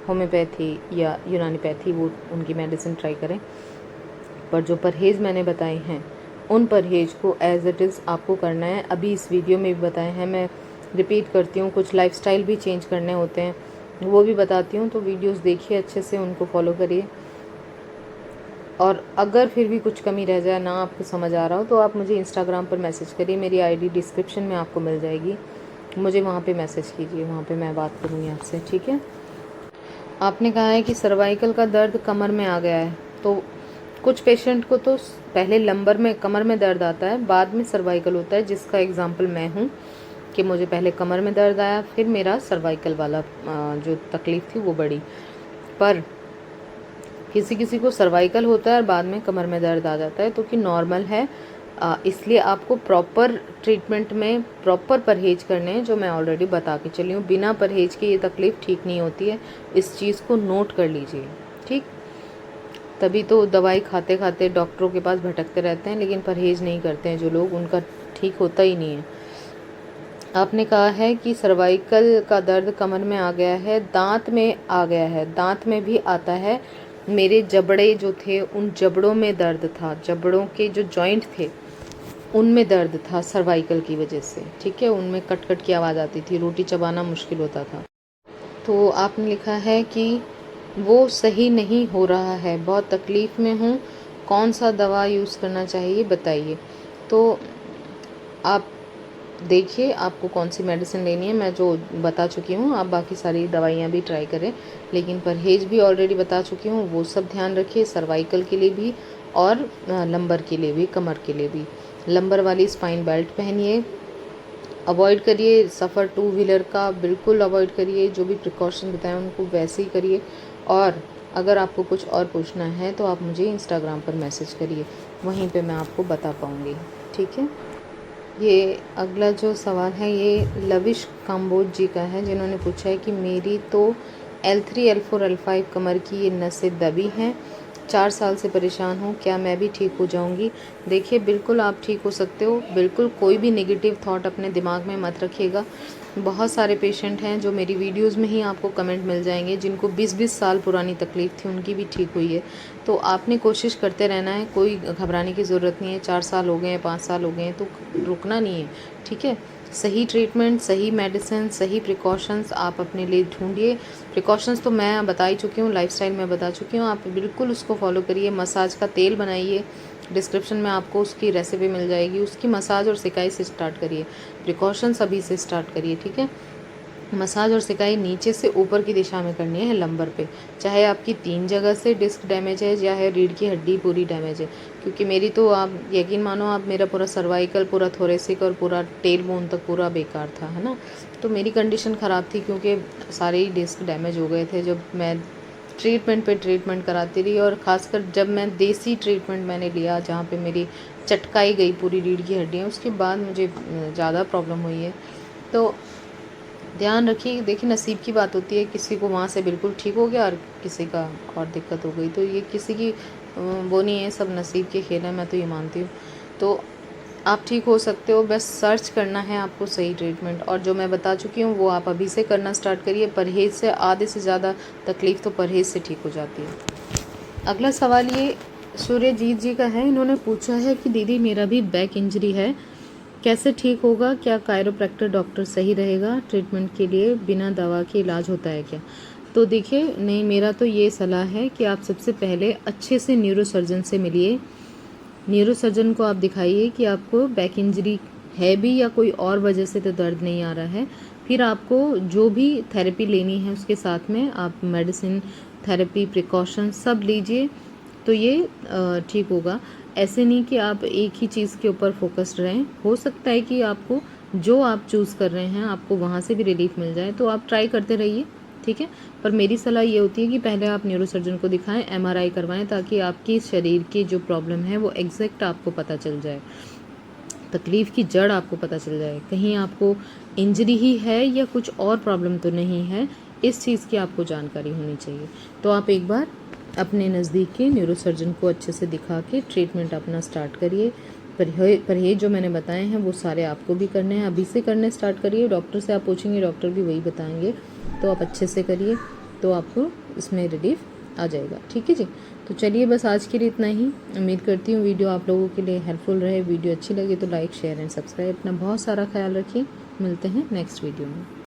होम्योपैथी या यूनानी पैथी, वो उनकी मेडिसिन ट्राई करें। पर जो परहेज़ मैंने बताए हैं उन परहेज़ को एज़ इट इज़ आपको करना है। अभी इस वीडियो में भी बताए हैं, मैं रिपीट करती हूँ, कुछ लाइफ़स्टाइल भी चेंज करने होते हैं, वो भी बताती हूँ। तो वीडियोस देखिए अच्छे से, उनको फॉलो करिए। और अगर फिर भी कुछ कमी रह जाए, ना आपको समझ आ रहा हो, तो आप मुझे इंस्टाग्राम पर मैसेज करिए। मेरी आईडी डिस्क्रिप्शन में आपको मिल जाएगी, मुझे वहाँ पे मैसेज कीजिए, वहाँ पे मैं बात करूँगी आपसे, ठीक है। आपने कहा है कि सर्वाइकल का दर्द कमर में आ गया है, तो कुछ पेशेंट को तो पहले लंबर में, कमर में दर्द आता है, बाद में सर्वाइकल होता है, जिसका एग्जांपल मैं हूँ कि मुझे पहले कमर में दर्द आया, फिर मेरा सर्वाइकल वाला जो तकलीफ़ थी वो बढ़ी। पर किसी किसी को सर्वाइकल होता है और बाद में कमर में दर्द आ जाता है, तो कि नॉर्मल है। इसलिए आपको प्रॉपर ट्रीटमेंट में प्रॉपर परहेज करने हैं, जो मैं ऑलरेडी बता के चली हूँ। बिना परहेज के ये तकलीफ़ ठीक नहीं होती है, इस चीज़ को नोट कर लीजिए, ठीक। तभी तो दवाई खाते खाते डॉक्टरों के पास भटकते रहते हैं, लेकिन परहेज नहीं करते हैं जो लोग, उनका ठीक होता ही नहीं है। आपने कहा है कि सर्वाइकल का दर्द कमर में आ गया है, दांत में आ गया है, दांत में भी आता है। मेरे जबड़े जो थे, उन जबड़ों में दर्द था, जबड़ों के जो जॉइंट थे उनमें दर्द था सर्वाइकल की वजह से, ठीक है। उनमें कट कट की आवाज़ आती थी, रोटी चबाना मुश्किल होता था। तो आपने लिखा है कि वो सही नहीं हो रहा है, बहुत तकलीफ़ में हूँ, कौन सा दवा यूज़ करना चाहिए बताइए। तो आप देखिए आपको कौन सी मेडिसिन लेनी है, मैं जो बता चुकी हूँ, आप बाकी सारी दवाइयाँ भी ट्राई करें, लेकिन परहेज भी ऑलरेडी बता चुकी हूँ, वो सब ध्यान रखिए, सर्वाइकल के लिए भी और लंबर के लिए भी, कमर के लिए भी। लंबर वाली स्पाइन बेल्ट पहनिए, अवॉइड करिए सफ़र टू व्हीलर का, बिल्कुल अवॉइड करिए, जो भी प्रिकॉशन बताएं उनको वैसे ही करिए। और अगर आपको कुछ और पूछना है तो आप मुझे इंस्टाग्राम पर मैसेज करिए, वहीं पे मैं आपको बता पाऊँगी, ठीक है। ये अगला जो सवाल है ये लविश काम्बोज जी का है, जिन्होंने पूछा है कि मेरी तो L3 L4 L5 कमर की ये नसें दबी हैं, 4 साल से परेशान हूँ, क्या मैं भी ठीक हो जाऊँगी। देखिए बिल्कुल आप ठीक हो सकते हो, बिल्कुल कोई भी नेगेटिव थॉट अपने दिमाग में मत रखिएगा। बहुत सारे पेशेंट हैं जो मेरी वीडियोस में ही आपको कमेंट मिल जाएंगे, जिनको 20-20 साल पुरानी तकलीफ़ थी, उनकी भी ठीक हुई है। तो आपने कोशिश करते रहना है, कोई घबराने की ज़रूरत नहीं है। 4 साल हो गए हैं, 5 साल हो गए हैं, तो रुकना नहीं है, ठीक है। सही ट्रीटमेंट, सही मेडिसिन, सही प्रिकॉशंस आप अपने लिए ढूंढिए। प्रिकॉशंस तो मैं बता ही चुकी हूँ, लाइफस्टाइल में बता चुकी हूँ, आप बिल्कुल उसको फॉलो करिए। मसाज का तेल बनाइए, डिस्क्रिप्शन में आपको उसकी रेसिपी मिल जाएगी, उसकी मसाज और सिकाई से स्टार्ट करिए। प्रिकॉशंस अभी से स्टार्ट करिए, ठीक है। मसाज और सिकाई नीचे से ऊपर की दिशा में करनी है लंबर पे, चाहे आपकी 3 जगह से डिस्क डैमेज है या है रीढ़ की हड्डी पूरी डैमेज है। क्योंकि मेरी तो आप यकीन मानो, आप मेरा पूरा सर्वाइकल, पूरा थोरेसिक और पूरा टेल बोन तक पूरा बेकार था, है ना। तो मेरी कंडीशन ख़राब थी, क्योंकि सारे ही डिस्क डैमेज हो गए थे जब मैं ट्रीटमेंट पे ट्रीटमेंट कराती रही। और ख़ासकर जब मैं देसी ट्रीटमेंट मैंने लिया, जहाँ पे मेरी चटकाई गई पूरी रीढ़ की हड्डियाँ, उसके बाद मुझे ज़्यादा प्रॉब्लम हुई है। तो ध्यान रखिए, देखिए नसीब की बात होती है, किसी को वहाँ से बिल्कुल ठीक हो गया और किसी का और दिक्कत हो गई। तो ये किसी की वो नहीं है, सब नसीब के खेल है, मैं तो ये मानती हूँ। तो आप ठीक हो सकते हो, बस सर्च करना है आपको सही ट्रीटमेंट, और जो मैं बता चुकी हूँ वो आप अभी से करना स्टार्ट करिए। परहेज़ से आधे से ज़्यादा तकलीफ़ तो परहेज़ से ठीक हो जाती है। अगला सवाल ये सूर्यजीत जी का है, इन्होंने पूछा है कि दीदी मेरा भी बैक इंजरी है, कैसे ठीक होगा, क्या कायरोप्रैक्टर डॉक्टर सही रहेगा, ट्रीटमेंट के लिए बिना दवा के इलाज होता है क्या। तो देखिए, नहीं, मेरा तो ये सलाह है कि आप सबसे पहले अच्छे से न्यूरोसर्जन से मिलिए। न्यूरोसर्जन को आप दिखाइए कि आपको बैक इंजरी है भी या कोई और वजह से तो दर्द नहीं आ रहा है। फिर आपको जो भी थेरेपी लेनी है उसके साथ में आप मेडिसिन, थेरेपी, प्रिकॉशन सब लीजिए, तो ये ठीक होगा। ऐसे नहीं कि आप एक ही चीज़ के ऊपर फोकस्ड रहें। हो सकता है कि आपको जो आप चूज़ कर रहे हैं आपको वहाँ से भी रिलीफ मिल जाए, तो आप ट्राई करते रहिए, ठीक है। पर मेरी सलाह ये होती है कि पहले आप न्यूरोसर्जन को दिखाएं, MRI करवाएं, ताकि आपकी शरीर की जो प्रॉब्लम है वो एग्जैक्ट आपको पता चल जाए, तकलीफ़ की जड़ आपको पता चल जाए, कहीं आपको इंजरी ही है या कुछ और प्रॉब्लम तो नहीं है, इस चीज़ की आपको जानकारी होनी चाहिए। तो आप एक बार अपने नज़दीक के न्यूरोसर्जन को अच्छे से दिखा के ट्रीटमेंट अपना स्टार्ट करिए। परहेज जो मैंने बताए हैं वो सारे आपको भी करने हैं, अभी से करने स्टार्ट करिए। डॉक्टर से आप पूछेंगे, डॉक्टर भी वही बताएंगे, तो आप अच्छे से करिए, तो आपको इसमें रिलीफ आ जाएगा। ठीक है जी। तो चलिए बस आज के लिए इतना ही। उम्मीद करती हूँ वीडियो आप लोगों के लिए हेल्पफुल रहे। वीडियो अच्छी लगे तो लाइक शेयर एंड सब्सक्राइब। अपना बहुत सारा ख्याल रखिए। मिलते हैं नेक्स्ट वीडियो में।